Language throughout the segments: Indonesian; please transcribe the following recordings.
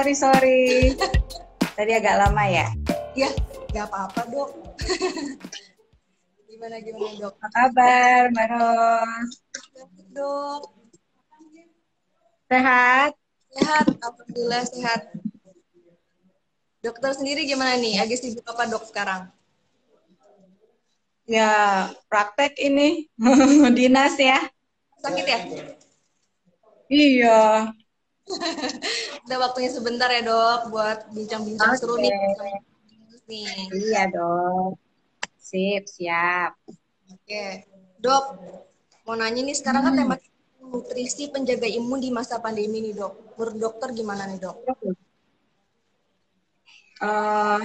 sorry. Tadi agak lama ya. Ya, nggak apa-apa dok. Gimana dok? Apa kabar, Mbak Ros? Baik, dok. Sehat? Sehat, alhamdulillah sehat. Dokter sendiri gimana nih? Lagi sibuk apa dok sekarang? Ya, praktek ini. Dinas ya. Sakit ya? Iya. Udah waktunya sebentar ya dok buat bincang-bincang seru Oke. nih sama nih. Iya dong. Sip, siap. Oke, dok. Mau nanya nih sekarang kan Hmm. tema nutrisi penjaga imun di masa pandemi nih dok. Menurut dokter gimana nih dok? Eh,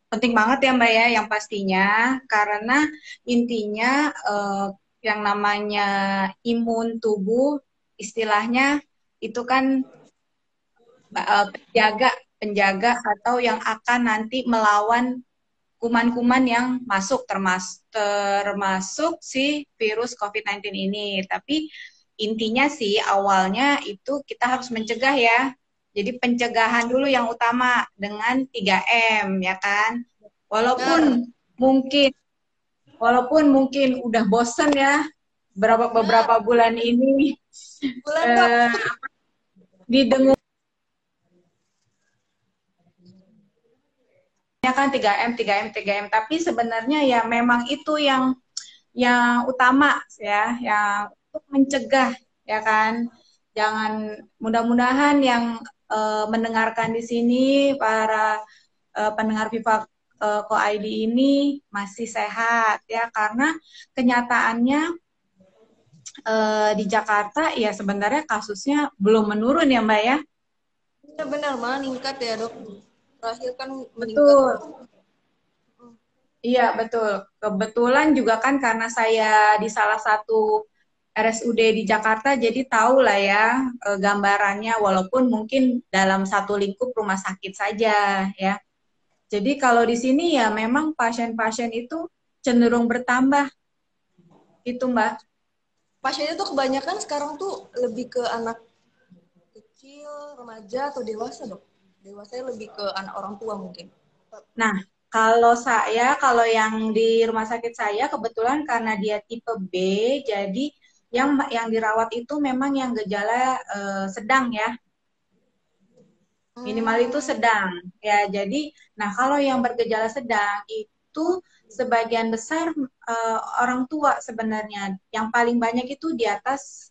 penting banget ya Mbak ya, yang pastinya. Karena intinya yang namanya imun tubuh, istilahnya itu kan penjaga penjaga atau yang akan nanti melawan kuman-kuman yang masuk termasuk si virus COVID-19 ini. Tapi intinya sih awalnya itu kita harus mencegah ya. Jadi pencegahan dulu yang utama dengan 3M ya kan. Benar, Walaupun mungkin walaupun mungkin udah bosen ya beberapa benar. bulan ini Bulan dok. eh, didengung ya kan 3M, tapi sebenarnya ya memang itu yang utama ya, yang untuk mencegah ya kan. Jangan mudah-mudahan yang mendengarkan di sini para pendengar Viva Co ID ini masih sehat ya, karena kenyataannya di Jakarta ya sebenarnya kasusnya belum menurun ya Mbak ya. Benar, malah meningkat ya dok. Terakhir kan meningkat. Betul. Iya, betul. Kebetulan juga kan karena saya di salah satu RSUD di Jakarta, jadi tahu lah ya gambarannya, walaupun mungkin dalam satu lingkup rumah sakit saja ya. Jadi kalau di sini ya memang pasien-pasien itu cenderung bertambah, itu Mbak. Pasiennya tuh kebanyakan sekarang tuh lebih ke anak kecil, remaja atau dewasa dok? Dewasanya lebih ke anak orang tua mungkin. Nah, kalau yang di rumah sakit saya kebetulan karena dia tipe B, jadi yang dirawat itu memang yang gejala sedang ya. Minimal itu Hmm, sedang ya. Jadi nah kalau yang bergejala sedang itu sebagian besar orang tua sebenarnya, yang paling banyak itu di atas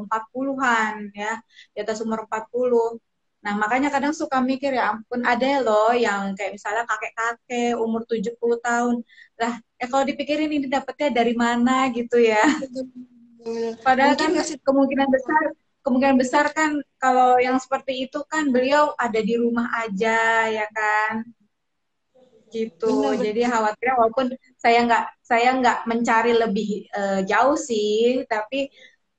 40-an ya, di atas umur 40. Nah makanya kadang suka mikir ya ampun, ada loh yang kayak misalnya kakek-kakek umur 70 tahun lah, kalau dipikirin ini dapetnya dari mana gitu ya. Padahal mungkin kan ngasih kemungkinan besar kan kalau yang seperti itu kan beliau ada di rumah aja ya kan, gitu. Jadi bener-bener. khawatirnya walaupun saya nggak mencari lebih jauh sih, tapi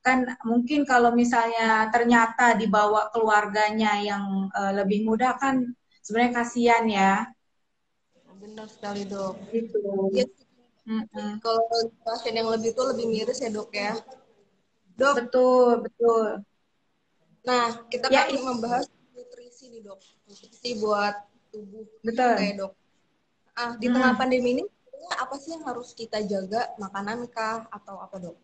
kan mungkin kalau misalnya ternyata dibawa keluarganya yang lebih muda kan sebenarnya kasihan ya, Benar sekali dok. gitu. Iya, Mm-mm. kalau pasien yang lebih tua lebih miris ya dok ya. Dok, Betul, betul. nah kita Ya, kan membahas nutrisi nih dok. Nutrisi buat tubuh kita betul. ya dok. Ah, di tengah Mm. pandemi ini sebenarnya apa sih yang harus kita jaga? Makanan kah atau apa dok?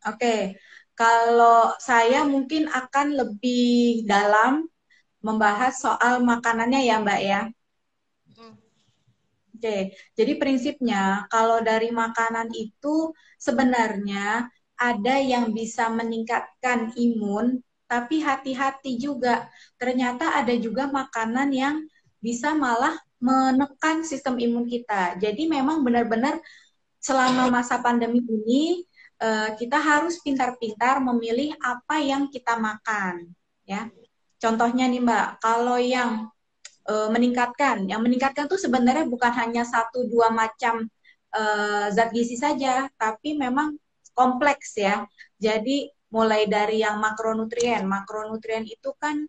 Oke, kalau saya mungkin akan lebih dalam membahas soal makanannya ya Mbak ya. Hmm, Oke, jadi prinsipnya kalau dari makanan itu sebenarnya ada yang bisa meningkatkan imun, tapi hati-hati juga. Ternyata ada juga makanan yang bisa malah menekan sistem imun kita. Jadi memang benar-benar selama masa pandemi ini kita harus pintar-pintar memilih apa yang kita makan, ya. Contohnya nih Mbak, kalau yang yang meningkatkan tuh sebenarnya bukan hanya satu dua macam zat gizi saja, tapi memang kompleks ya. Jadi mulai dari yang makronutrien itu kan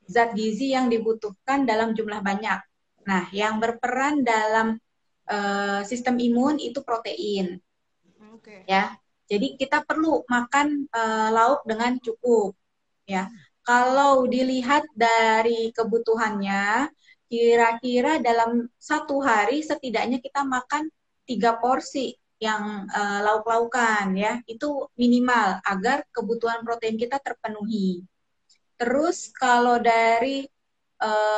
zat gizi yang dibutuhkan dalam jumlah banyak. Nah, yang berperan dalam sistem imun itu protein oke. ya. Jadi kita perlu makan lauk dengan cukup ya. Kalau dilihat dari kebutuhannya, kira-kira dalam satu hari setidaknya kita makan 3 porsi yang lauk-laukan ya, itu minimal agar kebutuhan protein kita terpenuhi. Terus kalau dari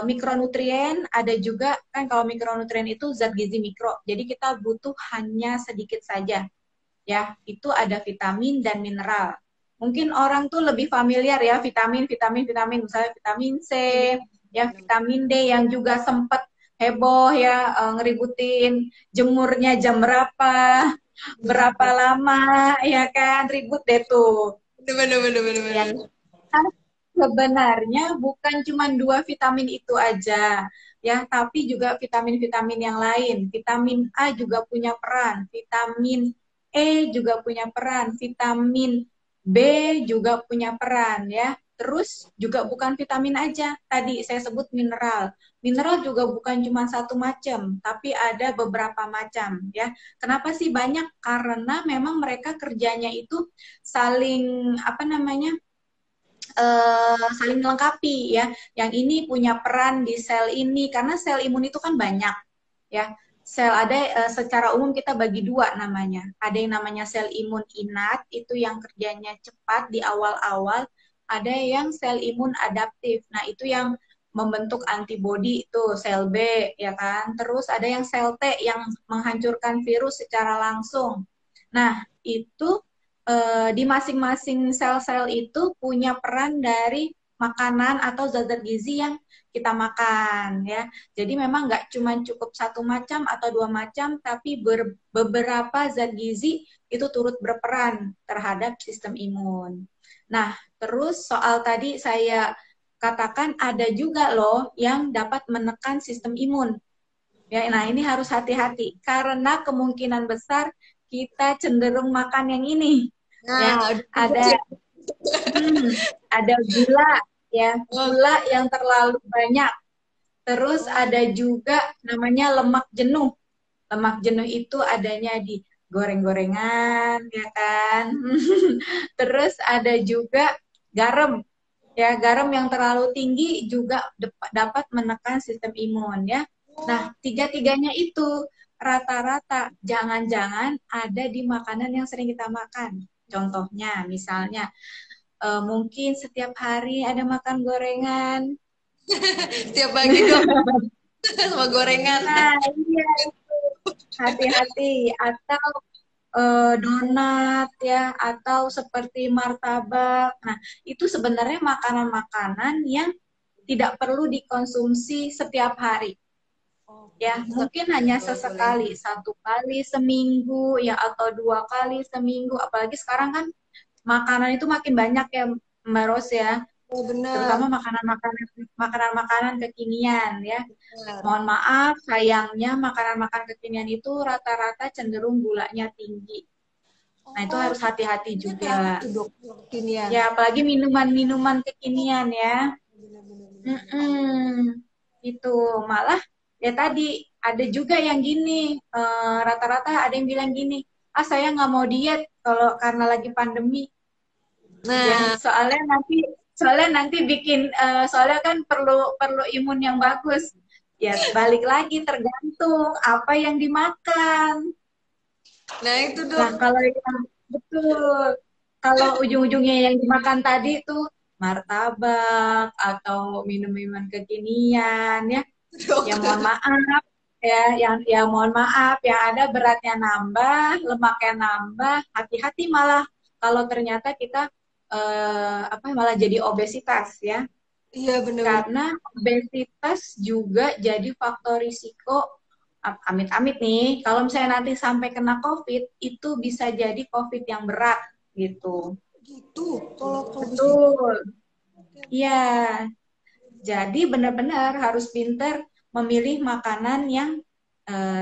mikronutrien ada juga kan, kalau mikronutrien itu zat gizi mikro, jadi kita butuh hanya sedikit saja ya, itu ada vitamin dan mineral. Mungkin orang tuh lebih familiar ya vitamin, misalnya vitamin C, ya vitamin D yang juga sempat heboh ya, ngeributin jemurnya jam berapa, berapa lama, ya kan, ribut deh tuh. Bener, bener, bener, Ya, bener. kan sebenarnya bukan cuma 2 vitamin itu aja, ya, tapi juga vitamin-vitamin yang lain. Vitamin A juga punya peran, vitamin E juga punya peran, vitamin B juga punya peran, ya. Terus juga bukan vitamin aja, tadi saya sebut mineral. Mineral juga bukan cuma satu macam, tapi ada beberapa macam, ya. Kenapa sih banyak? Karena memang mereka kerjanya itu saling apa namanya? Saling melengkapi ya. Yang ini punya peran di sel ini karena sel imun itu kan banyak ya. Sel ada secara umum kita bagi dua namanya. Ada yang namanya sel imun inat, itu yang kerjanya cepat di awal-awal. Ada yang sel imun adaptif. Nah, itu yang membentuk antibodi itu sel B ya kan. Terus ada yang sel T yang menghancurkan virus secara langsung. Nah, itu di masing-masing sel-sel itu punya peran dari makanan atau zat-zat gizi yang kita makan ya. Jadi memang nggak cuma cukup satu macam atau 2 macam, tapi beberapa zat gizi itu turut berperan terhadap sistem imun. Nah, terus soal tadi saya katakan ada juga loh yang dapat menekan sistem imun. Ya, nah ini harus hati-hati karena kemungkinan besar kita cenderung makan yang ini. Ya, Nah, ada ada gula ya, gula yang terlalu banyak. Terus ada juga namanya lemak jenuh. Lemak jenuh itu adanya di goreng-gorengan, ya kan? Terus ada juga garam. Ya, garam yang terlalu tinggi juga dapat menekan sistem imun ya. Nah, tiga-tiganya itu rata-rata jangan-jangan ada di makanan yang sering kita makan. Contohnya, misalnya mungkin setiap hari ada makan gorengan. setiap pagi dong sama gorengan. Nah, iya, hati-hati. Atau donat ya, atau seperti martabak. Nah, itu sebenarnya makanan-makanan yang tidak perlu dikonsumsi setiap hari. Ya, mungkin hanya Boleh, boleh. sesekali, 1 kali seminggu ya, atau 2 kali seminggu. Apalagi sekarang kan makanan itu makin banyak ya, Mbak Ros ya. Oh, Terutama benar. makanan-makanan kekinian ya. Benar. Mohon maaf, sayangnya makanan-makanan kekinian itu rata-rata cenderung gulanya tinggi. Nah, itu Oh, harus hati-hati ini kenapa juga. tuh dok kekinian? Ya, apalagi minuman-minuman kekinian ya. Benar, benar, benar, benar. Mm-mm. Itu malah ya tadi ada juga yang gini, rata-rata ada yang bilang gini, ah saya nggak mau diet kalau karena lagi pandemi. Ya, Nah, soalnya nanti bikin soalnya kan perlu perlu imun yang bagus. Ya, balik lagi tergantung apa yang dimakan. nah itu Nah, dok. kalau yang betul, kalau ujung-ujungnya yang dimakan tadi itu martabak atau minum-minuman kekinian ya, ya Dok. mohon maaf ya, yang mohon maaf, yang ada beratnya nambah, lemaknya nambah, hati-hati malah kalau ternyata kita apa malah jadi obesitas ya. Iya benar-benar. Karena obesitas juga jadi faktor risiko, amit-amit nih, kalau misalnya nanti sampai kena COVID, itu bisa jadi COVID yang berat gitu. Gitu. Kalau besi. Betul. Iya. Jadi benar-benar harus pinter memilih makanan yang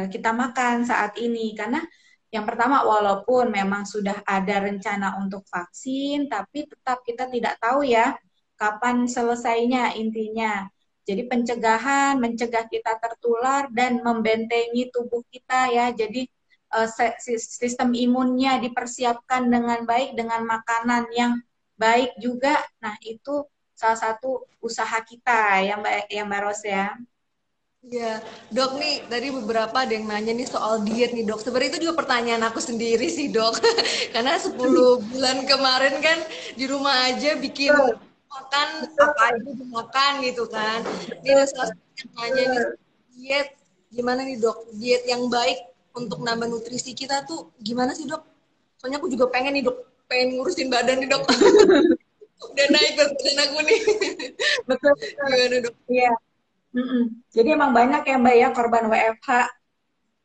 kita makan saat ini. Karena yang pertama, walaupun memang sudah ada rencana untuk vaksin, tapi tetap kita tidak tahu ya kapan selesainya intinya. Jadi pencegahan, mencegah kita tertular dan membentengi tubuh kita ya. Jadi sistem imunnya dipersiapkan dengan baik dengan makanan yang baik juga. Nah, itu salah satu usaha kita ya Mbak Ros ya. Iya, dok nih dari beberapa ada yang nanya nih soal diet nih dok. Sebenarnya itu juga pertanyaan aku sendiri sih dok. Karena 10 bulan kemarin kan di rumah aja bikin Betul, makan betul, apa aja dimakan gitu kan. Ini betul, ada salah satu yang nanya nih betul. diet gimana nih dok? Diet yang baik untuk nambah nutrisi kita tuh gimana sih dok? Soalnya aku juga pengen nih dok, pengen ngurusin badan nih dok. Udah naik berat badan aku nih. Betul, betul. Gimana dok? Iya. Mm-mm. Jadi emang banyak ya Mbak ya korban WFH.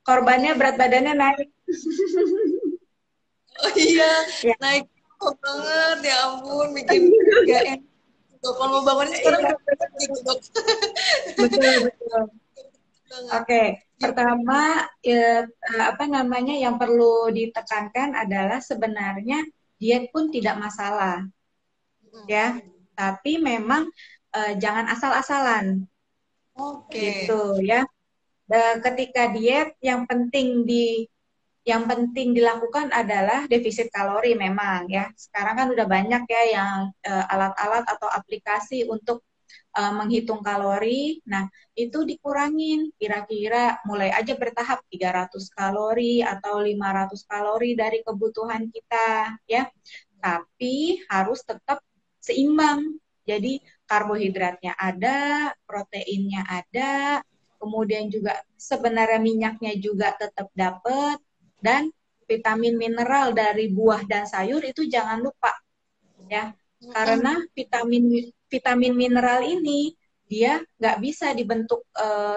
Korbannya berat badannya naik. Oh iya, Ya. naik banget ya ampun, bikin gak enak. Dok, kalau mau bangunnya sekarang Iya, udah berat gitu dok. betul, betul. Banget. Oke, pertama apa namanya yang perlu ditekankan adalah sebenarnya diet pun tidak masalah ya, tapi memang jangan asal-asalan Oke. gitu ya. Ketika diet yang penting dilakukan adalah defisit kalori memang ya. Sekarang kan udah banyak ya yang alat-alat atau aplikasi untuk menghitung kalori. Nah, itu dikurangin kira-kira mulai aja bertahap 300 kalori atau 500 kalori dari kebutuhan kita ya. Tapi harus tetap seimbang. Jadi karbohidratnya ada, proteinnya ada, kemudian juga sebenarnya minyaknya juga tetap dapat dan vitamin mineral dari buah dan sayur itu jangan lupa ya. Karena vitamin vitamin mineral ini dia nggak bisa dibentuk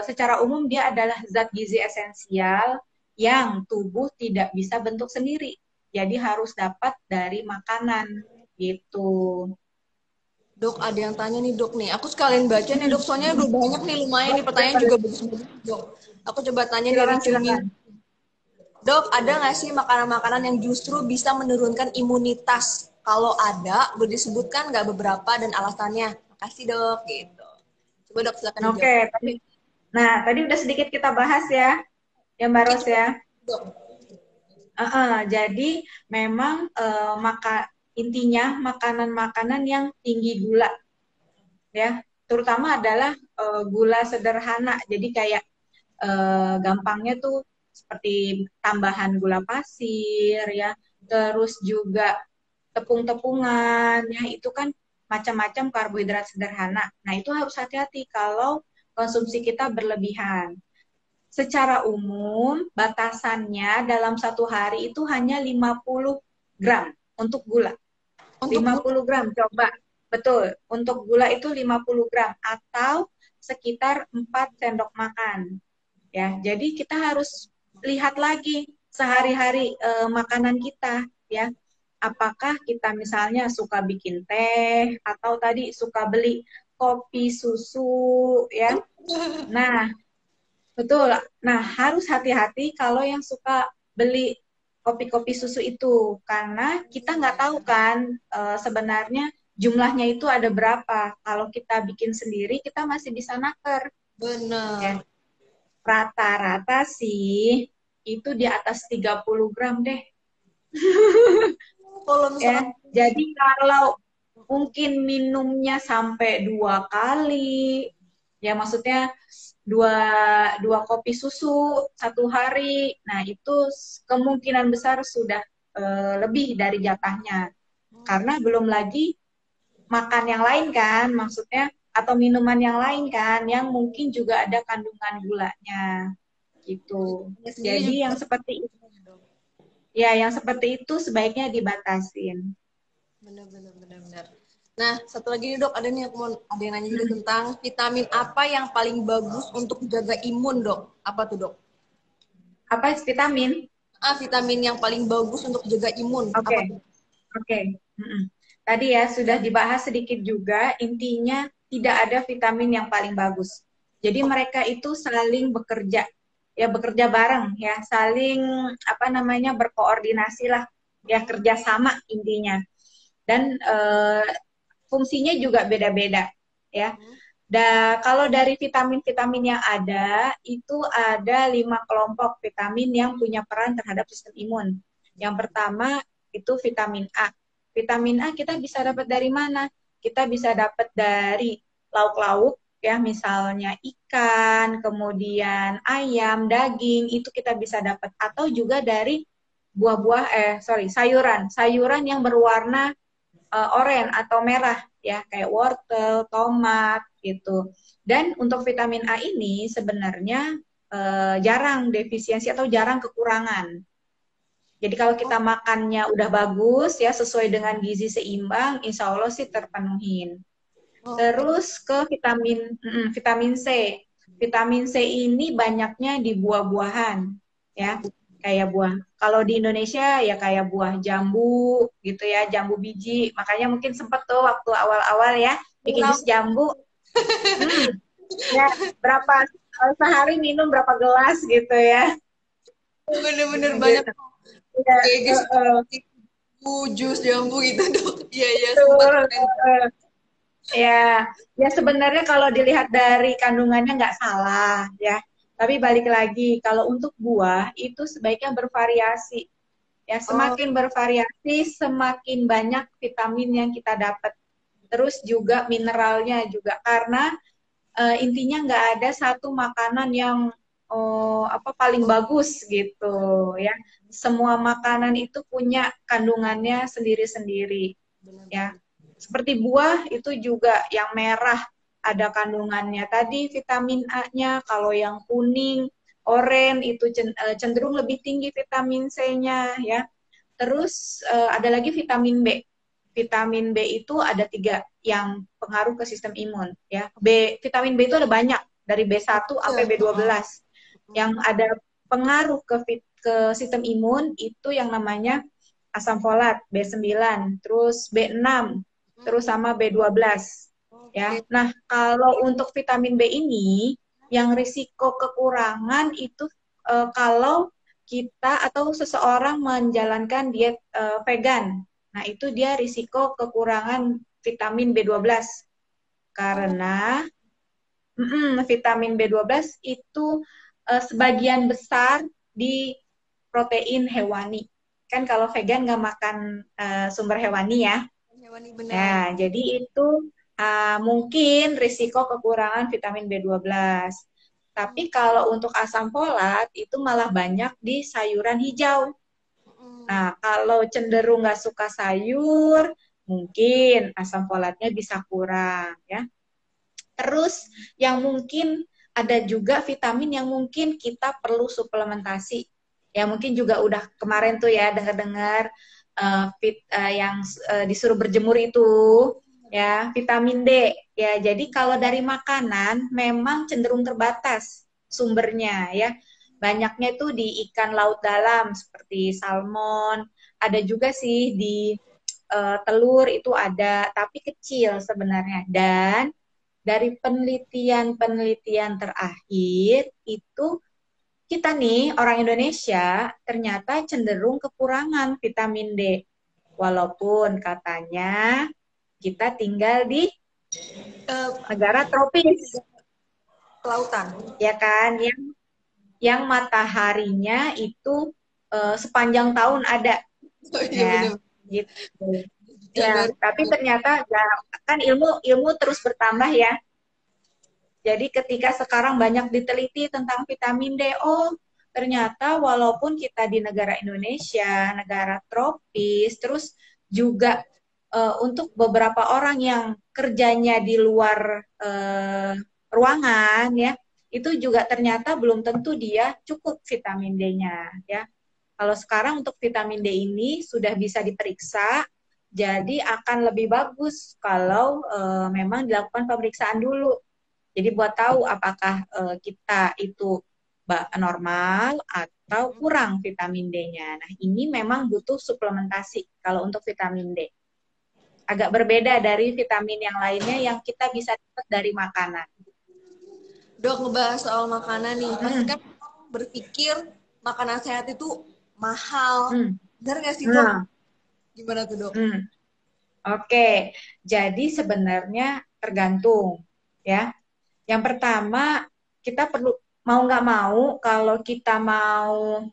secara umum, dia adalah zat gizi esensial yang tubuh tidak bisa bentuk sendiri. Jadi harus dapat dari makanan gitu. Dok, ada yang tanya nih dok nih. Aku sekalian baca nih dok, soalnya udah banyak nih lumayan nih Boleh, pertanyaan boleh. juga bagus-bagus dok. Aku coba tanya dari Silakan, Cumi. silakan. Dok, ada nggak sih makanan-makanan yang justru bisa menurunkan imunitas? Kalau ada, boleh disebutkan nggak beberapa dan alasannya? Makasih dok, gitu. Coba dok silakan Oke, dijawab. tadi udah sedikit kita bahas ya Mbak Mungkin Ros coba ya. dok. Jadi memang intinya makanan-makanan yang tinggi gula ya, terutama adalah gula sederhana. Jadi kayak gampangnya tuh seperti tambahan gula pasir ya, terus juga tepung-tepungan ya, itu kan macam-macam karbohidrat sederhana. Nah, itu harus hati-hati kalau konsumsi kita berlebihan. Secara umum, batasannya dalam satu hari itu hanya 50 gram untuk gula. Untuk lima gula. puluh gram, coba. Betul, untuk gula itu 50 gram atau sekitar 4 sendok makan. Ya, jadi kita harus lihat lagi sehari-hari makanan kita ya. Apakah kita misalnya suka bikin teh atau tadi suka beli kopi susu ya. Nah, betul. Nah, harus hati-hati kalau yang suka beli kopi-kopi susu itu, karena kita nggak tahu kan sebenarnya jumlahnya itu ada berapa. Kalau kita bikin sendiri, kita masih bisa naker. Ya, Benar. rata-rata sih itu di atas 30 gram deh. Kalau Ya, misalkan jadi kalau mungkin minumnya sampai 2 kali, ya maksudnya dua dua kopi susu 1 hari, nah itu kemungkinan besar sudah lebih dari jatahnya, karena belum lagi makan yang lain kan, maksudnya atau minuman yang lain kan yang mungkin juga ada kandungan gulanya gitu. sendiri Jadi juga. yang seperti itu sebaiknya dibatasin. Benar-benar benar-benar. Nah, satu lagi nih dok, ada nih aku mau ada yang nanya juga tentang vitamin apa yang paling bagus untuk jaga imun dok? Apa tuh dok? Apa vitamin? Vitamin yang paling bagus untuk jaga imun. Oke, Apa tuh? oke. Mm-mm. Tadi ya sudah dibahas sedikit juga, intinya tidak ada vitamin yang paling bagus. Jadi mereka itu saling bekerja, ya bekerja bareng, ya saling apa namanya berkoordinasi lah, ya kerjasama intinya. Dan fungsinya juga beda-beda, ya. Kalau dari vitamin-vitamin yang ada, itu ada 5 kelompok vitamin yang punya peran terhadap sistem imun. Yang pertama itu vitamin A. Vitamin A kita bisa dapat dari mana? kita bisa dapat dari lauk-lauk ya, misalnya ikan, kemudian ayam, daging, itu kita bisa dapat, atau juga dari buah-buah sayuran yang berwarna oranye atau merah ya, kayak wortel, tomat gitu. Dan untuk vitamin A ini sebenarnya jarang defisiensi atau jarang kekurangan. Jadi kalau kita makannya udah bagus ya, sesuai dengan gizi seimbang, insya Allah sih terpenuhin. Terus ke vitamin C. Vitamin C ini banyaknya di buah-buahan ya, kayak buah. Kalau di Indonesia ya kayak buah jambu gitu ya, jambu biji. Makanya mungkin sempet tuh waktu awal-awal ya bikin jus jambu. Ya berapa sehari minum berapa gelas gitu ya. Bener-bener banyak Gitu. Ya, kayak gitu, jus jambu gitu dok. Iya iya sempat. Ya, ya sebenarnya kalau dilihat dari kandungannya nggak salah ya. Tapi balik lagi, kalau untuk buah itu sebaiknya bervariasi. Ya, Oh, semakin bervariasi, semakin banyak vitamin yang kita dapat. Terus juga mineralnya juga, karena intinya nggak ada satu makanan yang paling bagus gitu ya. Semua makanan itu punya kandungannya sendiri-sendiri ya. Seperti buah itu juga yang merah ada kandungannya tadi vitamin A-nya, kalau yang kuning, oranye itu cenderung lebih tinggi vitamin C-nya ya. Terus ada lagi vitamin B. Vitamin B itu ada 3 yang pengaruh ke sistem imun ya. Vitamin B itu ada banyak dari B1 sampai B12. Yang ada pengaruh ke sistem imun itu yang namanya asam folat B9, terus B6, terus sama B12 ya. Nah, kalau untuk vitamin B ini yang risiko kekurangan itu kalau kita atau seseorang menjalankan diet vegan. Nah, itu dia risiko kekurangan vitamin B12 karena vitamin B12 itu sebagian besar di protein hewani. Kan kalau vegan nggak makan sumber hewani ya. hewani benar. Nah, jadi itu mungkin risiko kekurangan vitamin B12. Tapi kalau untuk asam folat itu malah banyak di sayuran hijau. Nah, kalau cenderung nggak suka sayur, mungkin asam folatnya bisa kurang ya. Terus yang mungkin ada juga vitamin yang mungkin kita perlu suplementasi. Ya mungkin juga udah kemarin tuh ya dengar-dengar yang disuruh berjemur itu ya, vitamin D. Ya, jadi kalau dari makanan memang cenderung terbatas sumbernya ya. Banyaknya itu di ikan laut dalam seperti salmon, ada juga sih di telur itu ada, tapi kecil sebenarnya. Dan dari penelitian-penelitian terakhir itu kita nih orang Indonesia ternyata cenderung kekurangan vitamin D. Walaupun katanya kita tinggal di negara tropis, Kelautan. ya kan, yang mataharinya itu sepanjang tahun ada, Oh iya ya, benar. gitu. Ya, Januari. tapi ternyata ya, kan ilmu terus bertambah ya. Jadi ketika sekarang banyak diteliti tentang vitamin D, oh ternyata walaupun kita di negara Indonesia, negara tropis, terus juga untuk beberapa orang yang kerjanya di luar ruangan ya, itu juga ternyata belum tentu dia cukup vitamin D-nya ya. Kalau sekarang untuk vitamin D ini sudah bisa diperiksa, jadi akan lebih bagus kalau memang dilakukan pemeriksaan dulu. Jadi buat tahu apakah kita itu normal atau kurang vitamin D-nya. Nah, ini memang butuh suplementasi kalau untuk vitamin D. Agak berbeda dari vitamin yang lainnya yang kita bisa dapat dari makanan. Dok, ngebahas soal makanan nih. Pasti kan berpikir makanan sehat itu mahal. Benar nggak sih dok? Nah, Gimana tuh dok? Oke, jadi sebenarnya tergantung ya. Yang pertama, kita perlu mau nggak mau, kalau kita mau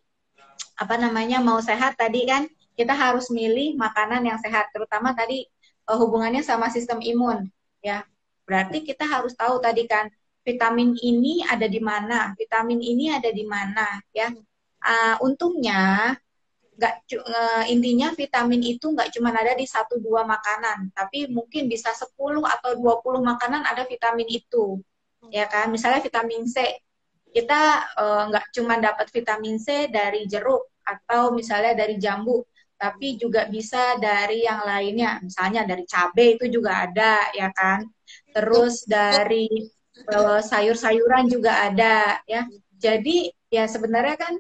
mau sehat tadi kan, kita harus milih makanan yang sehat. Terutama tadi hubungannya sama sistem imun, ya. Berarti kita harus tahu tadi kan, vitamin ini ada di mana, vitamin ini ada di mana, ya. Untungnya nggak intinya vitamin itu nggak cuma ada di satu dua makanan, tapi mungkin bisa 10 atau 20 makanan ada vitamin itu, ya kan? Misalnya vitamin C, kita nggak cuma dapat vitamin C dari jeruk atau misalnya dari jambu, tapi juga bisa dari yang lainnya, misalnya dari cabai itu juga ada, ya kan? Terus dari sayur-sayuran juga ada, ya. Jadi ya sebenarnya kan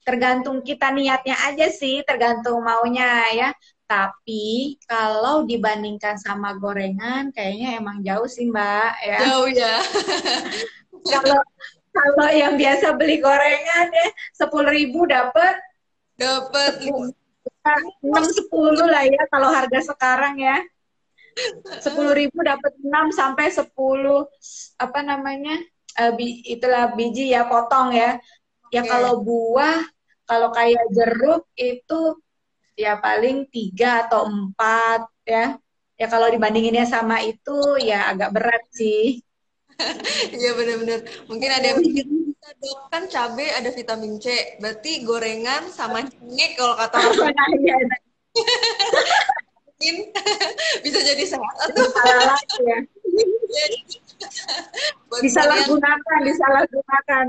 tergantung kita niatnya aja sih, tergantung maunya ya. Tapi kalau dibandingkan sama gorengan, kayaknya emang jauh sih Mbak ya. Jauh ya. Kalau kalau yang biasa beli gorengan ya 10.000 dapat Dapat 6-10 lah ya kalau harga sekarang ya. 10.000 dapat 6 sampai 10 apa namanya itulah biji ya, potong ya. Ya kalau buah, kalau kayak jeruk itu ya paling 3 atau 4 ya. Ya kalau dibandinginnya sama itu ya agak berat sih. Iya benar-benar. Mungkin ada yang mikir, dok kan cabai ada vitamin C, berarti gorengan sama cengek kalau kata orang Nah, iya, mungkin bisa jadi sehat itu atau salah lagi ya. buat kalian Disalahgunakan, disalahgunakan.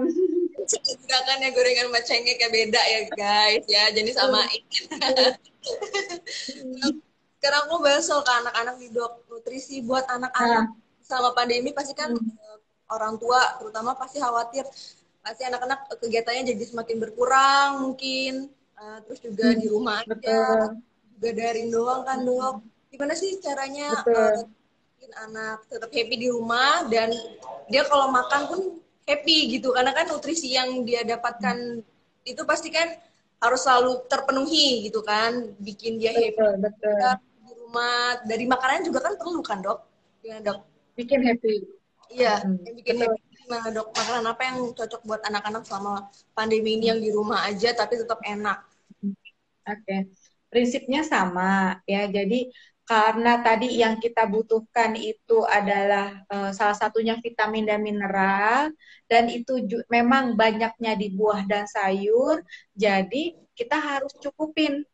gunakan ya gorengan sama cengek ya beda ya guys ya, jadi samain. Sekarang aku bahas soal ke anak-anak nih dok, nutrisi buat anak-anak Nah, selama pandemi pasti kan orang tua terutama pasti khawatir, pasti anak-anak kegiatannya jadi semakin berkurang mungkin. Terus juga di rumah aja, betul, juga daring doang kan dok. Gimana sih caranya betul, bikin anak tetap happy di rumah dan dia kalau makan pun happy gitu, karena kan nutrisi yang dia dapatkan itu pasti kan harus selalu terpenuhi gitu kan, bikin dia happy betul, betul. di rumah. Dari makanan juga kan perlu kan dok, gimana dok? Bikin happy. Iya, yang bikin Betul. happy gimana dok? Makanan apa yang cocok buat anak-anak selama pandemi ini yang di rumah aja tapi tetap enak? Oke, prinsipnya sama ya. Jadi karena tadi yang kita butuhkan itu adalah salah satunya vitamin dan mineral, dan itu memang banyaknya di buah dan sayur. Jadi kita harus cukupin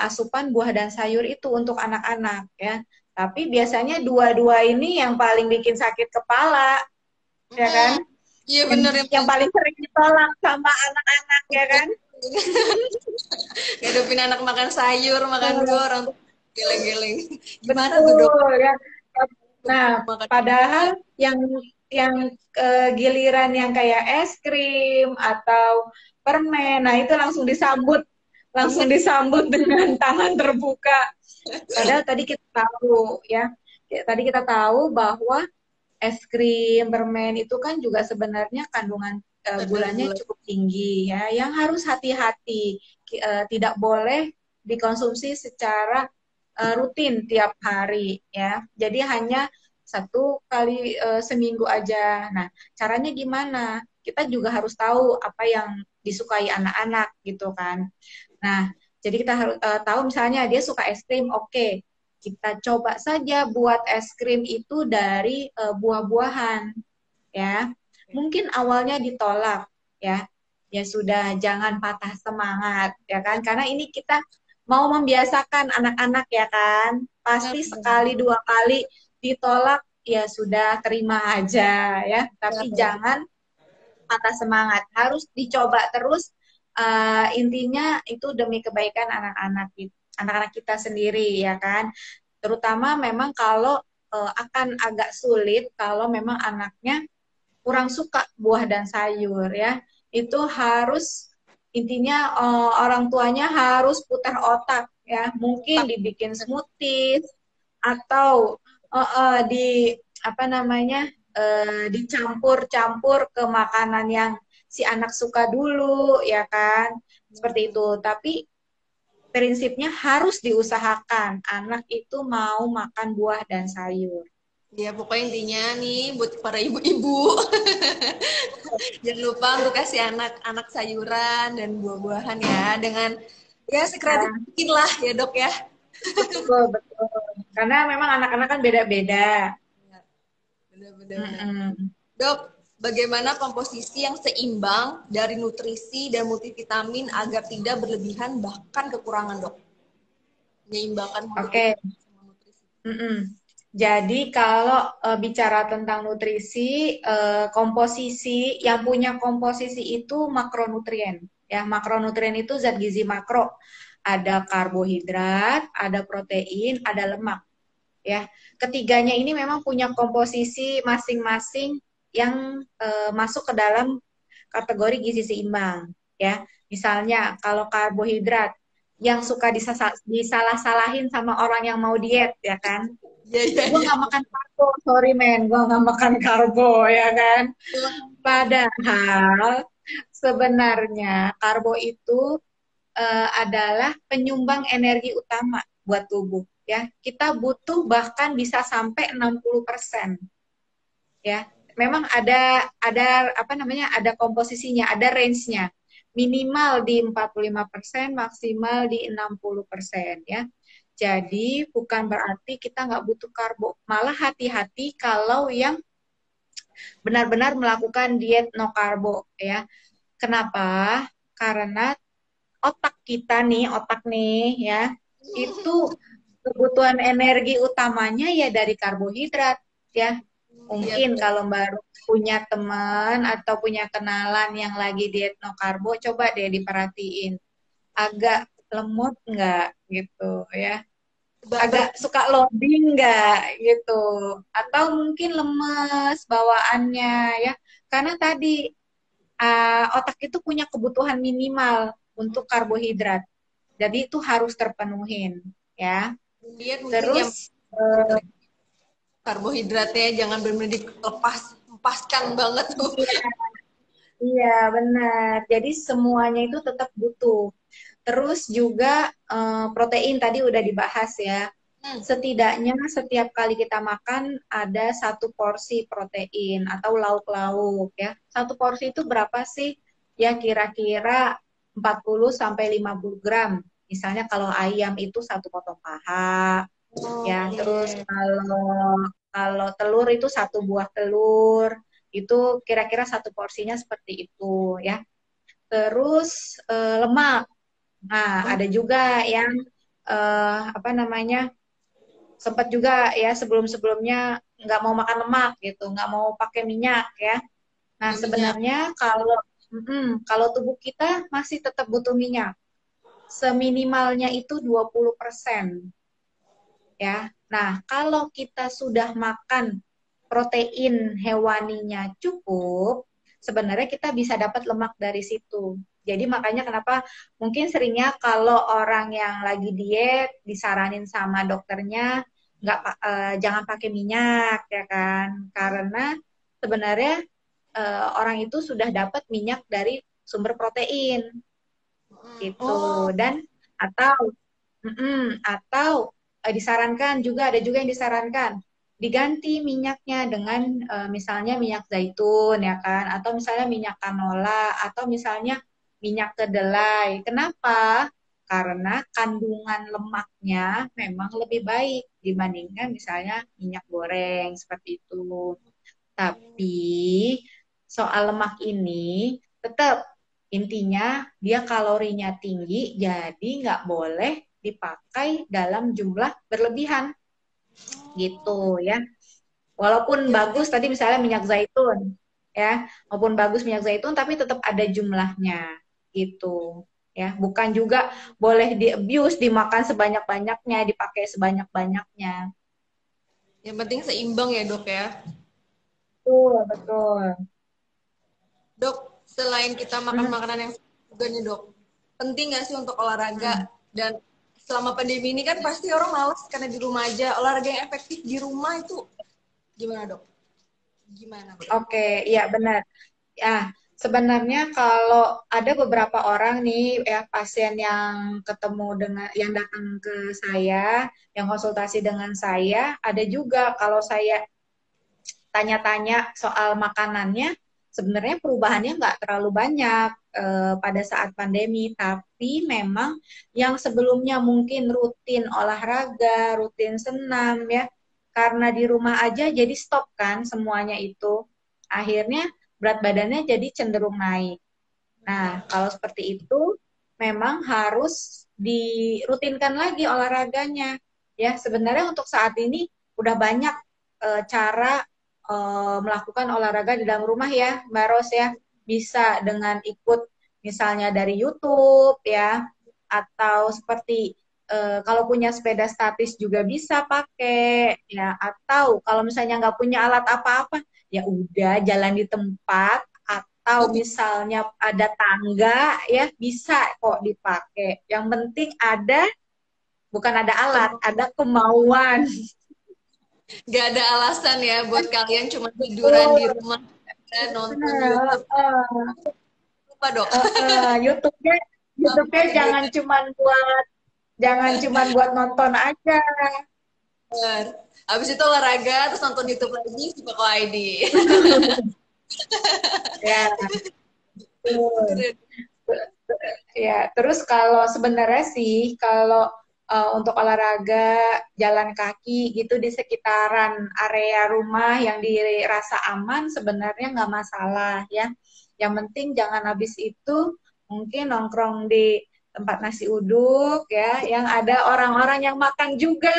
asupan buah dan sayur itu untuk anak-anak ya. Tapi biasanya dua-dua ini yang paling bikin sakit kepala, ya kan? Iya Yang, bener yang paling sering ditolak sama anak-anak ya kan? ngadepin anak makan sayur, makan buah, orang tuh geleng-geleng. Gimana tuh dok? Betul ya. Nah, Makan. padahal yang giliran yang kayak es krim atau permen, nah itu langsung disambut dengan tangan terbuka. Padahal tadi kita tahu ya, tadi kita tahu bahwa es krim, permen itu kan juga sebenarnya kandungan gulanya cukup tinggi ya, yang harus hati-hati, tidak boleh dikonsumsi secara rutin tiap hari ya. Jadi hanya 1 kali seminggu aja. Nah, caranya gimana? Kita juga harus tahu apa yang disukai anak-anak gitu kan. Nah, jadi kita harus tahu misalnya dia suka es krim, oke. Kita coba saja buat es krim itu dari buah-buahan ya. Mungkin awalnya ditolak ya. Ya sudah, jangan patah semangat ya kan, karena ini kita mau membiasakan anak-anak ya kan. Pasti sekali dua kali ditolak ya sudah, terima aja ya. Tapi jangan patah semangat, harus dicoba terus. Intinya itu demi kebaikan anak-anak kita sendiri ya kan. Terutama memang kalau akan agak sulit kalau memang anaknya kurang suka buah dan sayur ya. Itu harus intinya orang tuanya harus putar otak ya. Mungkin dibikin smoothies atau di apa namanya dicampur-campur ke makanan yang si anak suka dulu ya kan. Seperti itu. Tapi prinsipnya harus diusahakan anak itu mau makan buah dan sayur. Ya pokoknya intinya nih buat para ibu-ibu jangan lupa untuk kasih anak-anak sayuran dan buah-buahan ya, dengan ya sekreatif Nah, mungkin lah ya dok ya. betul, betul. Karena memang anak-anak kan beda-beda. Benar-benar. Mm-mm. Dok, bagaimana komposisi yang seimbang dari nutrisi dan multivitamin agar tidak berlebihan bahkan kekurangan, dok? Menyeimbangkan Oke. multivitamin sama nutrisi. Mm-mm. Jadi kalau bicara tentang nutrisi, komposisi yang punya komposisi itu makronutrien. Ya, makronutrien itu zat gizi makro. Ada karbohidrat, ada protein, ada lemak. Ya, ketiganya ini memang punya komposisi masing-masing yang masuk ke dalam kategori gizi seimbang. Ya, misalnya kalau karbohidrat yang suka disalah-salahin sama orang yang mau diet, ya kan? Iya, iya, Gue iya. nggak makan karbo, sorry men, gue nggak makan karbo, ya kan? Padahal sebenarnya karbo itu adalah penyumbang energi utama buat tubuh. Ya, kita butuh bahkan bisa sampai 60%. Ya, memang ada apa namanya? Ada komposisinya, ada range-nya. Minimal di 45%, maksimal di 60% ya. Jadi bukan berarti kita nggak butuh karbo. Malah hati-hati kalau yang benar-benar melakukan diet no karbo ya. Kenapa? Karena otak nih ya, itu kebutuhan energi utamanya ya dari karbohidrat ya. Iya, Mungkin benar. kalau baru punya teman atau punya kenalan yang lagi diet no karbo, coba deh diperhatiin. Agak lemot nggak gitu ya. Agak suka loading nggak gitu. Atau mungkin lemes bawaannya ya. Karena tadi otak itu punya kebutuhan minimal untuk karbohidrat. Jadi itu harus terpenuhin ya. Diet mungkin yang Terus karbohidratnya jangan benar-benar dilepas, lepaskan banget tuh. iya, iya benar. Jadi semuanya itu tetap butuh. Terus juga protein tadi udah dibahas ya. Hmm. Setidaknya setiap kali kita makan ada satu porsi protein atau lauk-lauk ya. Satu porsi itu berapa sih? Ya kira-kira 40 sampai 50 gram. Misalnya kalau ayam itu satu potong paha, ya. Terus Oke. kalau kalau telur itu satu buah telur, itu kira-kira satu porsinya seperti itu ya. Terus lemak. Nah, ada juga yang apa namanya? Sempat juga ya sebelum-sebelumnya nggak mau makan lemak gitu, nggak mau pakai minyak ya. Nah, Pakai minyak. sebenarnya kalau tubuh kita masih tetap butuh minyak. Seminimalnya itu 20% ya. Nah, kalau kita sudah makan protein hewaninya cukup, sebenarnya kita bisa dapat lemak dari situ. Jadi makanya kenapa mungkin seringnya kalau orang yang lagi diet disaranin sama dokternya nggak jangan pakai minyak ya kan, karena sebenarnya orang itu sudah dapat minyak dari sumber protein gitu. Oh, Dan atau atau disarankan juga, ada juga yang disarankan diganti minyaknya dengan misalnya minyak zaitun ya kan, atau misalnya minyak canola, atau misalnya minyak kedelai. Kenapa? Karena kandungan lemaknya memang lebih baik dibandingkan misalnya minyak goreng seperti itu. Tapi soal lemak ini tetap intinya dia kalorinya tinggi, jadi nggak boleh dipakai dalam jumlah berlebihan gitu ya. Walaupun oke, oke. bagus tadi misalnya minyak zaitun ya, maupun bagus minyak zaitun tapi tetap ada jumlahnya gitu ya. Bukan juga boleh di abuse, dimakan sebanyak-banyaknya, dipakai sebanyak-banyaknya. Yang penting seimbang ya, Dok ya. Betul, betul. Dok, selain kita makan Hmm, makanan yang juga nih, Dok, penting nggak sih untuk hmm. olahraga? Dan selama pandemi ini kan pasti orang malas karena di rumah aja. Olahraga yang efektif di rumah itu gimana, Dok? Gimana, Dok? Oke, iya benar. Ya, sebenarnya kalau ada beberapa orang nih ya pasien yang ketemu dengan yang datang ke saya, yang konsultasi dengan saya, ada juga kalau saya tanya-tanya soal makanannya, sebenarnya perubahannya nggak terlalu banyak pada saat pandemi, tapi memang yang sebelumnya mungkin rutin olahraga, rutin senam ya, karena di rumah aja jadi stop kan semuanya itu. Akhirnya berat badannya jadi cenderung naik. Nah, kalau seperti itu memang harus dirutinkan lagi olahraganya. Ya, sebenarnya untuk saat ini udah banyak cara melakukan olahraga di dalam rumah ya, Mbak Ros ya. Bisa dengan ikut misalnya dari YouTube ya, atau seperti kalau punya sepeda statis juga bisa pakai ya, atau kalau misalnya nggak punya alat apa-apa, ya udah jalan di tempat atau misalnya ada tangga ya bisa kok dipakai. Yang penting ada, bukan ada alat, ada kemauan. Gak ada alasan ya buat kalian cuma tiduran di Betul. rumah dan nonton Nah, YouTube. Lupa dok. YouTube-nya YouTube-nya Sampai dia jangan cuman buat nonton aja. keluar. Habis itu olahraga, terus nonton YouTube lagi, suka kok ID. Ya, betul. Keren. Ya, terus kalau sebenarnya sih kalau untuk olahraga jalan kaki gitu di sekitaran area rumah yang dirasa aman sebenarnya nggak masalah ya. Yang penting jangan habis itu mungkin nongkrong di tempat nasi uduk ya, yang ada orang-orang yang makan juga.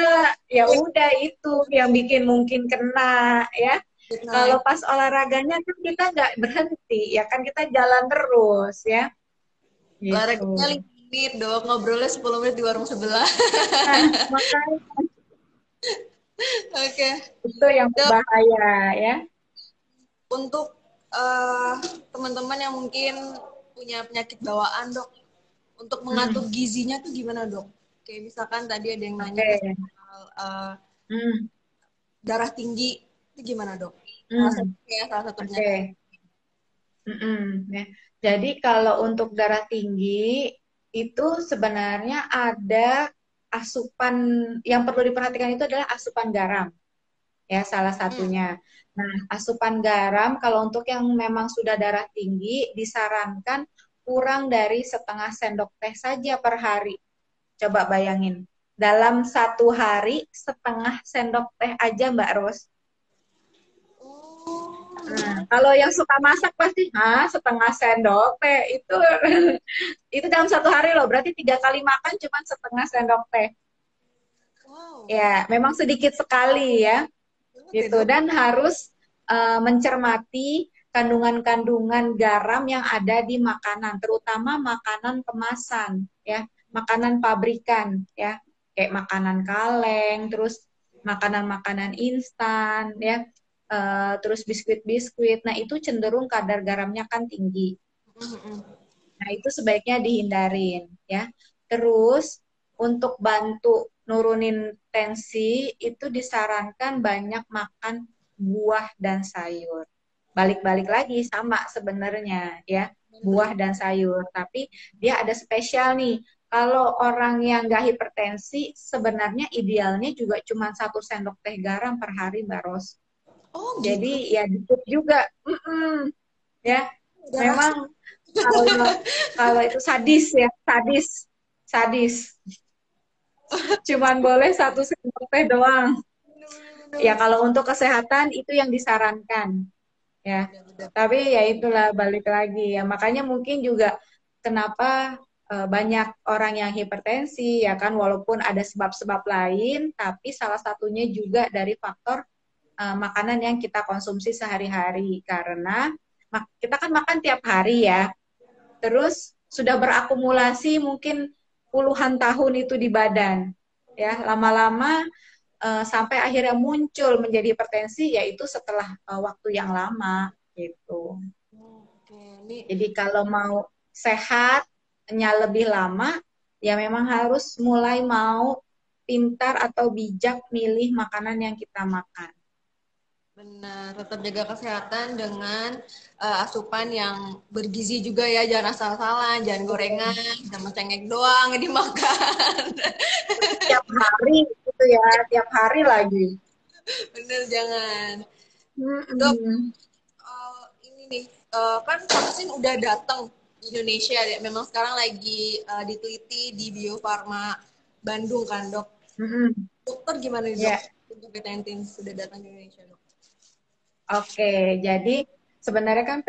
Ya udah itu yang bikin mungkin kena ya. Nah, Kalau pas olahraganya kan kita nggak berhenti ya kan kita jalan terus ya gitu. olahraganya 5 menit dok, ngobrolnya 10 menit di warung sebelah. Nah, makanya Oke. itu yang Dok, berbahaya ya. untuk teman-teman yang mungkin punya penyakit bawaan dok, untuk mengatur Hmm, gizinya tuh gimana dok? Kayak misalkan tadi ada yang nanya tuh oke. soal Hmm, darah tinggi, itu gimana dok? hmm, Salah satu penyakit. oke. Ya. Jadi kalau untuk darah tinggi itu sebenarnya ada asupan yang perlu diperhatikan itu adalah asupan garam ya salah Hmm. satunya. Nah, asupan garam kalau untuk yang memang sudah darah tinggi disarankan kurang dari setengah sendok teh saja per hari. Coba bayangin, dalam satu hari setengah sendok teh aja Mbak Ros. Nah, Oh, kalau yang suka masak pasti, setengah sendok teh itu itu dalam satu hari loh. Berarti 3 kali makan cuma setengah sendok teh. wow, Ya, memang sedikit sekali ya, banget ya gitu. dok. Dan harus mencermati kandungan-kandungan garam yang ada di makanan, terutama makanan kemasan, ya, makanan pabrikan, ya, kayak makanan kaleng, terus makanan-makanan instan, ya, terus biskuit-biskuit. Nah, itu cenderung kadar garamnya kan tinggi. Mm-mm. Nah, itu sebaiknya dihindarin, ya. Terus untuk bantu nurunin tensi itu disarankan banyak makan buah dan sayur. Balik-balik lagi sama sebenarnya ya, buah dan sayur. Tapi dia ada spesial nih. Kalau orang yang nggak hipertensi, sebenarnya idealnya juga cuma 1 sendok teh garam per hari, Mbak Ros. Oh gitu. Jadi ya dikit juga. Ya, Udah rasa. memang kalau kalau itu sadis ya, sadis, sadis. Cuman boleh 1 sendok teh doang. Ya kalau untuk kesehatan itu yang disarankan ya. Bener-bener. Tapi ya itulah balik lagi ya. Makanya mungkin juga kenapa banyak orang yang hipertensi ya kan walaupun ada sebab-sebab lain tapi salah satunya juga dari faktor makanan yang kita konsumsi sehari-hari karena kita kan makan tiap hari ya. Terus sudah berakumulasi mungkin puluhan tahun itu di badan. Ya, lama-lama sampai akhirnya muncul menjadi hipertensi yaitu setelah waktu yang lama gitu. Oke, ini Jadi kalau mau sehatnya lebih lama ya memang harus mulai mau pintar atau bijak milih makanan yang kita makan. benar. Tetap jaga kesehatan dengan asupan yang bergizi juga ya. Jangan asal-asalan, jangan gorengan, sama cengek doang yang dimakan. Tiap hari gitu ya, tiap hari lagi. Bener, jangan. Dok, Mm-mm. ini nih. kan vaksin udah datang di Indonesia ya. Memang sekarang lagi diteliti di Bio Farma Bandung kan, Dok. Mm-mm. Dokter gimana nih, Dok? Ya, COVID-19 sudah datang di Indonesia, Dok. oke. Jadi sebenarnya kan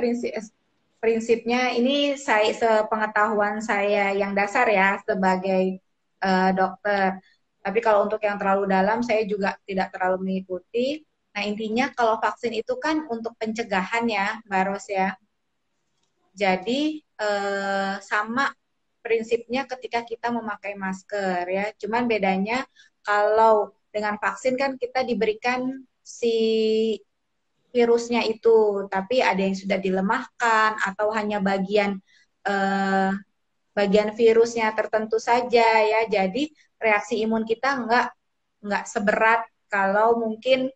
prinsipnya ini saya sepengetahuan saya yang dasar ya sebagai dokter. Tapi kalau untuk yang terlalu dalam saya juga tidak terlalu mengikuti. Nah, intinya kalau vaksin itu kan untuk pencegahan ya, Mbak Ros ya. Jadi sama prinsipnya ketika kita memakai masker ya. Cuman bedanya kalau dengan vaksin kan kita diberikan si virusnya itu, tapi ada yang sudah dilemahkan atau hanya eh, bagian virusnya tertentu saja ya. Jadi reaksi imun kita nggak seberat kalau mungkin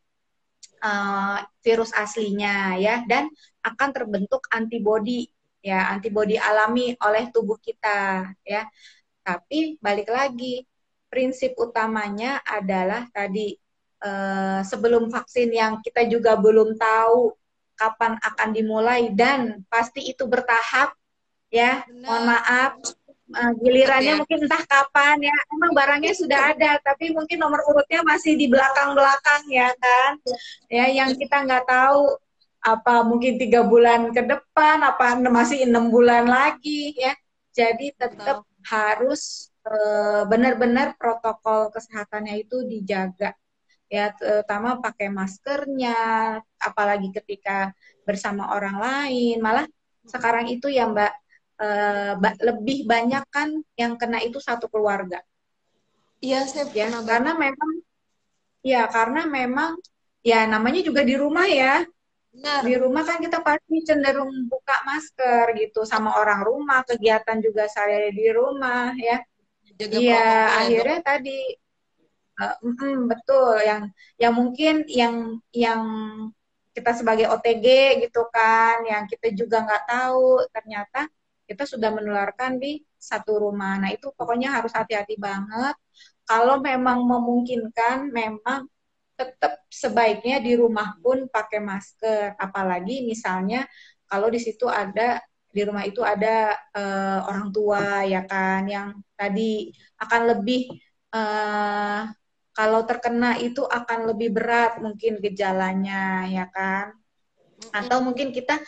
virus aslinya ya, dan akan terbentuk antibodi ya, antibodi alami oleh tubuh kita ya. Tapi balik lagi, prinsip utamanya adalah tadi sebelum vaksin yang kita juga belum tahu kapan akan dimulai dan pasti itu bertahap ya. Mohon Benar. maaf, Cepet gilirannya ya. mungkin entah kapan ya. Emang barangnya sudah ada, tapi mungkin nomor urutnya masih di belakang-belakang ya kan. Ya, yang kita nggak tahu apa mungkin 3 bulan ke depan, apa masih 6 bulan lagi ya. Jadi tetap Tahu. harus benar-benar protokol kesehatannya itu dijaga ya, terutama pakai maskernya, apalagi ketika bersama orang lain. Malah sekarang itu ya Mbak, lebih banyak kan yang kena itu satu keluarga Iya, saya ya, pernah baca. karena memang ya namanya juga di rumah ya. Di Benar. rumah kan kita pasti cenderung buka masker gitu sama orang rumah, kegiatan juga saya di rumah ya. Jaga Iya, protokol ya, Dok. akhirnya tadi betul yang mungkin yang kita sebagai OTG gitu kan, yang kita juga nggak tahu ternyata kita sudah menularkan di satu rumah. Nah itu pokoknya harus hati-hati banget. Kalau memang memungkinkan, memang tetap sebaiknya di rumah pun pakai masker. Apalagi misalnya kalau di situ ada di rumah itu ada orang tua ya kan, yang tadi akan lebih eh, kalau terkena itu akan lebih berat mungkin gejalanya ya kan. Atau Mm-mm. mungkin kita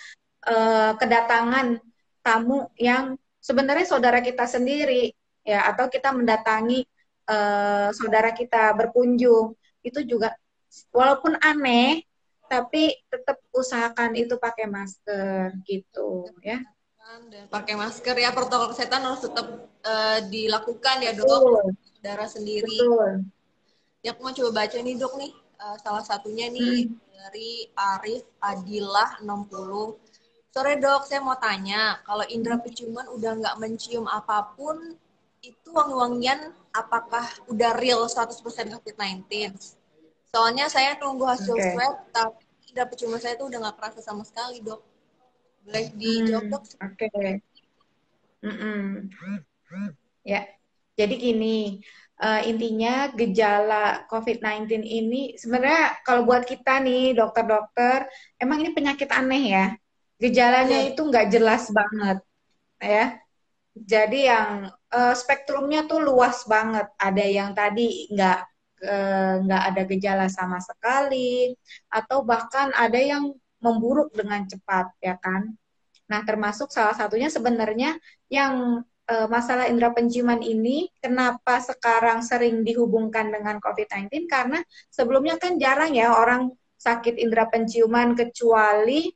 kedatangan tamu yang sebenarnya saudara kita sendiri ya, atau kita mendatangi saudara kita berkunjung, itu juga walaupun aneh tapi tetap usahakan itu pakai masker gitu ya. Dan pakai masker ya, protokol kesehatan harus tetap dilakukan ya, Dok. Betul, Saudara sendiri. betul. Ya, aku mau coba baca nih, Dok nih. Salah satunya nih Hmm, dari Arif Adilah 60. Sore, Dok, saya mau tanya, kalau indera penciuman udah nggak mencium apapun, itu wangi-wangian apakah udah real 100% COVID-19? Soalnya saya nunggu hasil oke. swab, tapi indera penciuman saya tuh udah nggak kerasa sama sekali, Dok. Boleh dijawab, Dok? Oke. Mm-mm. Ya, jadi gini, intinya gejala COVID-19 ini sebenarnya kalau buat kita nih dokter-dokter, emang ini penyakit aneh ya. Gejalanya Iya, itu nggak jelas banget ya. Jadi yang spektrumnya tuh luas banget. Ada yang tadi nggak ada gejala sama sekali, atau bahkan ada yang memburuk dengan cepat ya kan. Nah, termasuk salah satunya sebenarnya yang masalah indera penciuman ini, kenapa sekarang sering dihubungkan dengan COVID-19, karena sebelumnya kan jarang ya orang sakit indera penciuman, kecuali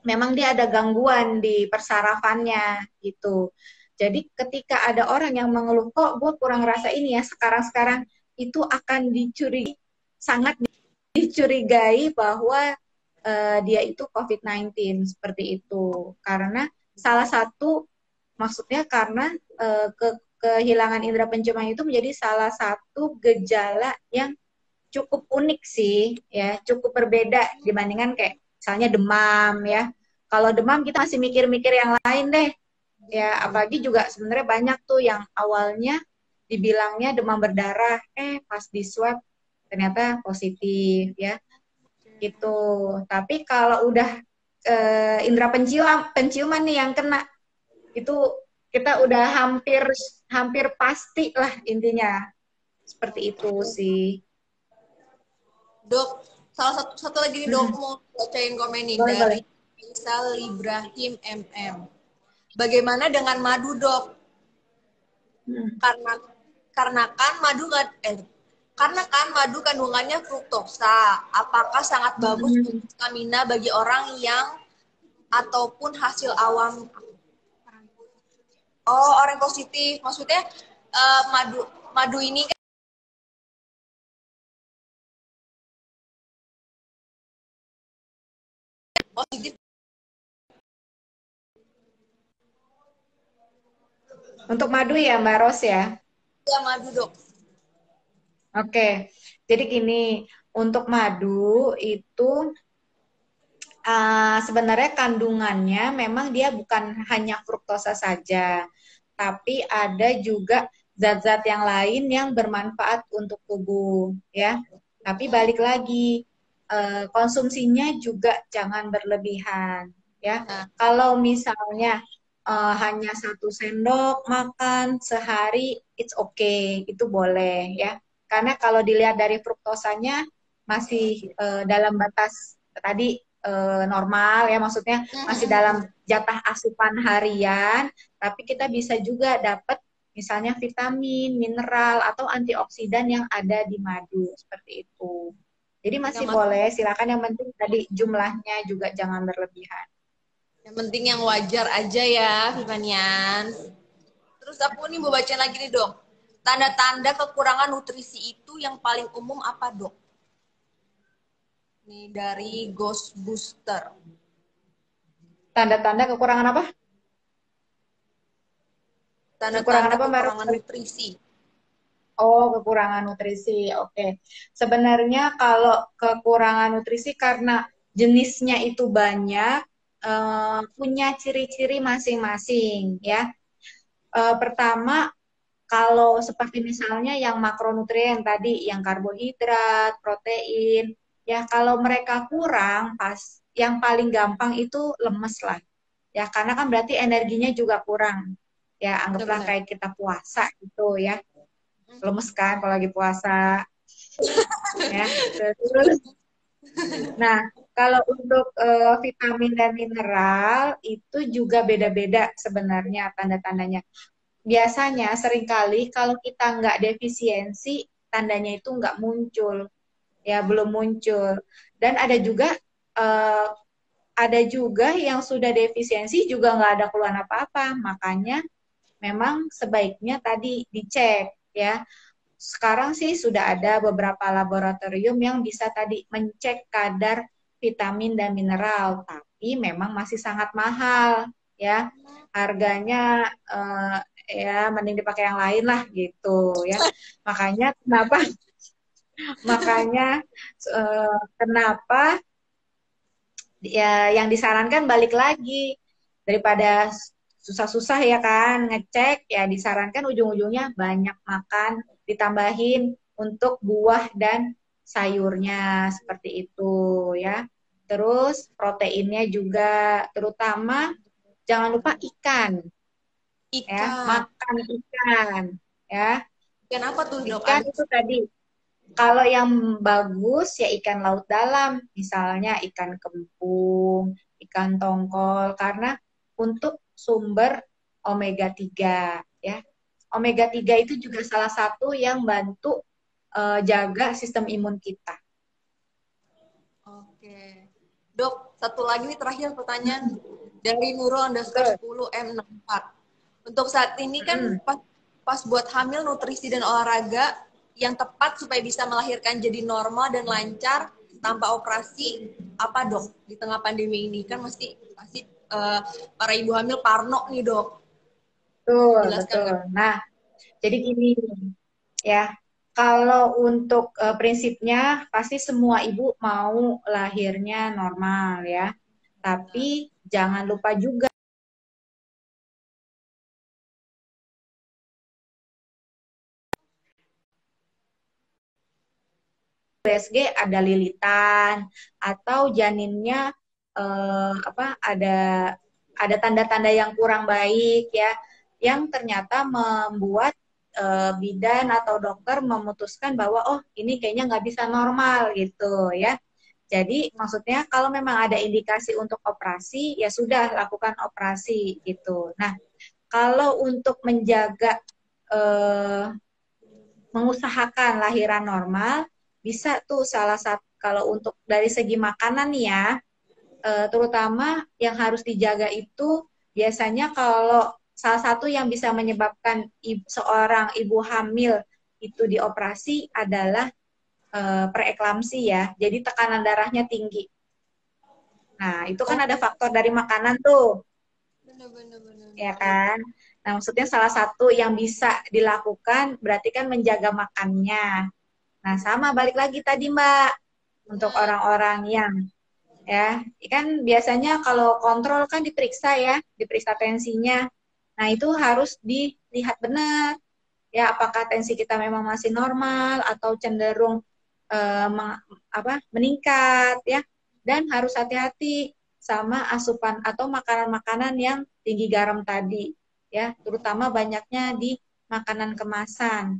memang dia ada gangguan di persarafannya gitu. Jadi ketika ada orang yang mengeluh, kok gue kurang rasa ini ya, sekarang-sekarang itu akan sangat dicurigai bahwa dia itu COVID-19 seperti itu. Karena salah satu maksudnya karena kehilangan indera penciuman itu menjadi salah satu gejala yang cukup unik sih ya, cukup berbeda dibandingkan kayak misalnya demam ya. Kalau demam kita masih mikir-mikir yang lain deh. Ya, apalagi juga sebenarnya banyak tuh yang awalnya dibilangnya demam berdarah, pas di swab ternyata positif ya gitu. Tapi kalau udah indera penciuman nih yang kena. Itu kita udah hampir hampir pasti lah intinya. Seperti itu sih. Dok, salah satu lagi nih dok, Mm-mm. mau bacain komen nih Boleh, boleh. dari Faisal Ibrahim MM. Bagaimana dengan madu dok? Mm. Karena karena kan madu kan karena kan madu kandungannya fruktosa. Apakah sangat bagus untuk Mm-mm. stamina bagi orang yang ataupun hasil awam? Oh, orang positif. Maksudnya madu madu ini kan positif Untuk madu ya Mbak Ros ya. ya madu dok. Oke, jadi gini, untuk madu itu sebenarnya kandungannya memang dia bukan hanya fruktosa saja, tapi ada juga zat-zat yang lain yang bermanfaat untuk tubuh, ya. Tapi balik lagi, konsumsinya juga jangan berlebihan, ya. Nah, Kalau misalnya hanya 1 sendok makan sehari, it's okay, itu boleh, ya. Karena kalau dilihat dari fruktosanya masih dalam batas tadi normal ya, maksudnya masih dalam jatah asupan harian, tapi kita bisa juga dapat misalnya vitamin, mineral atau antioksidan yang ada di madu seperti itu. Jadi masih boleh, silakan, yang penting tadi jumlahnya juga jangan berlebihan. yang penting yang wajar aja ya, Vivanian. Terus aku nih mau baca lagi nih dok. Tanda-tanda kekurangan nutrisi itu yang paling umum apa dok? Nih dari Ghost Booster. Tanda-tanda kekurangan apa? Kekurangan Tanda-tanda apa Mbak kekurangan Ros? nutrisi. Oh, kekurangan nutrisi. Oke. Sebenarnya kalau kekurangan nutrisi karena jenisnya itu banyak, punya ciri-ciri masing-masing ya. Pertama, kalau seperti misalnya yang makronutrien tadi, yang karbohidrat, protein, ya kalau mereka kurang, pas yang paling gampang itu lemes lah. Ya, karena kan berarti energinya juga kurang. Ya, anggaplah Benar-benar. kayak kita puasa gitu ya, lemes kan kalau lagi puasa ya. Terus, nah kalau untuk vitamin dan mineral itu juga beda-beda sebenarnya tanda-tandanya. Biasanya seringkali kalau kita nggak defisiensi, tandanya itu nggak muncul, ya belum muncul. Dan eh, ada juga yang sudah defisiensi juga nggak ada keluhan apa-apa. Makanya memang sebaiknya tadi dicek ya. Sekarang sih sudah ada beberapa laboratorium yang bisa tadi mencek kadar vitamin dan mineral, tapi memang masih sangat mahal ya. Harganya ya mending dipakai yang lain lah gitu ya. Makanya kenapa makanya kenapa ya yang disarankan balik lagi, daripada susah-susah ya kan ngecek, ya disarankan ujung-ujungnya banyak makan, ditambahin untuk buah dan sayurnya seperti itu ya. Terus proteinnya juga, terutama jangan lupa ikan ya, Ikan. makan ikan ya. Ikan apa tuh dok? Ikan Ada. itu tadi, kalau yang bagus ya ikan laut dalam, misalnya ikan kembung, ikan tongkol, karena untuk sumber omega 3 ya. Omega 3 itu juga salah satu yang bantu jaga sistem imun kita. Oke. Dok, satu lagi nih terakhir pertanyaan dari Nurul underscore Betul. 10 M64. Untuk saat ini kan Mm-mm. pas buat hamil nutrisi dan olahraga yang tepat supaya bisa melahirkan jadi normal dan lancar tanpa operasi apa dok di tengah pandemi ini kan pasti para ibu hamil parno nih dok. Betul, Jelaskan betul. nggak? Nah, jadi gini ya, kalau untuk prinsipnya pasti semua ibu mau lahirnya normal ya. Tapi jangan lupa juga USG ada lilitan atau janinnya ada tanda-tanda yang kurang baik ya, yang ternyata membuat bidan atau dokter memutuskan bahwa oh ini kayaknya nggak bisa normal gitu ya. Jadi maksudnya kalau memang ada indikasi untuk operasi ya sudah lakukan operasi gitu. Nah kalau untuk menjaga mengusahakan lahiran normal bisa tuh salah satu kalau untuk dari segi makanan nih ya, terutama yang harus dijaga itu biasanya kalau salah satu yang bisa menyebabkan seorang ibu hamil itu dioperasi adalah preeklamsi ya. Jadi tekanan darahnya tinggi. Nah, itu kan ada faktor dari makanan tuh, Bener. ya kan? Nah, maksudnya salah satu yang bisa dilakukan berarti kan menjaga makannya. Nah, sama balik lagi tadi Mbak, untuk orang-orang yang ya kan biasanya kalau kontrol kan diperiksa ya, diperiksa tensinya. Nah itu harus dilihat benar ya apakah tensi kita memang masih normal atau cenderung meningkat ya, dan harus hati-hati sama asupan atau makanan-makanan yang tinggi garam tadi ya, terutama banyaknya di makanan kemasan.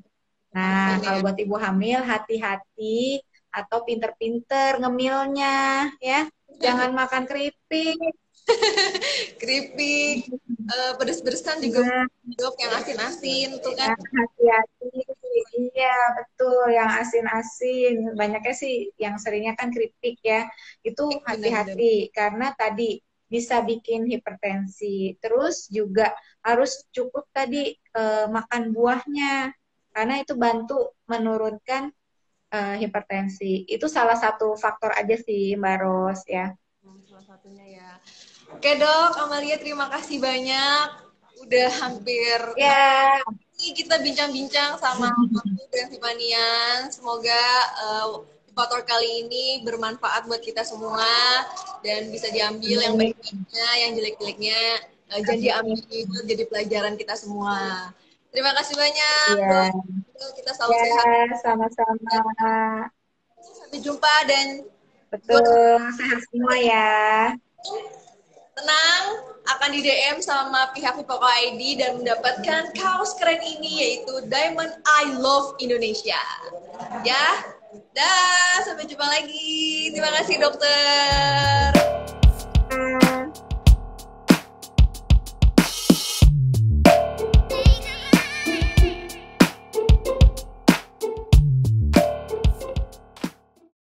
Nah kalau buat ibu hamil hati-hati atau pinter-pinter ngemilnya ya. Jangan makan keripik. Keripik, pedes-pedesan juga dok, yang asin-asin tuh kan. Hati-hati. Iya, betul. Yang asin-asin. Banyaknya sih yang seringnya kan keripik ya. Itu hati-hati karena tadi bisa bikin hipertensi. Terus juga harus cukup tadi makan buahnya. Karena itu bantu menurunkan hipertensi. Itu salah satu faktor aja sih, Mbak Ros ya. Salah satunya ya. Oke dok, Amalia terima kasih banyak. Udah hampir kita bincang-bincang sama aku dan Tiffany-an. Semoga motor kali ini bermanfaat buat kita semua dan bisa diambil yang baik-baiknya, yang jelek-jeleknya jangan diambil, jadi pelajaran kita semua. Terima kasih banyak dok. Kita selalu sehat. Sama-sama. Sampai jumpa dan betul sehat semua ya. Tenang, akan di DM sama pihak Vipoko ID dan mendapatkan kaos keren ini yaitu Diamond I Love Indonesia. Ya, dah, sampai jumpa lagi. Terima kasih dokter.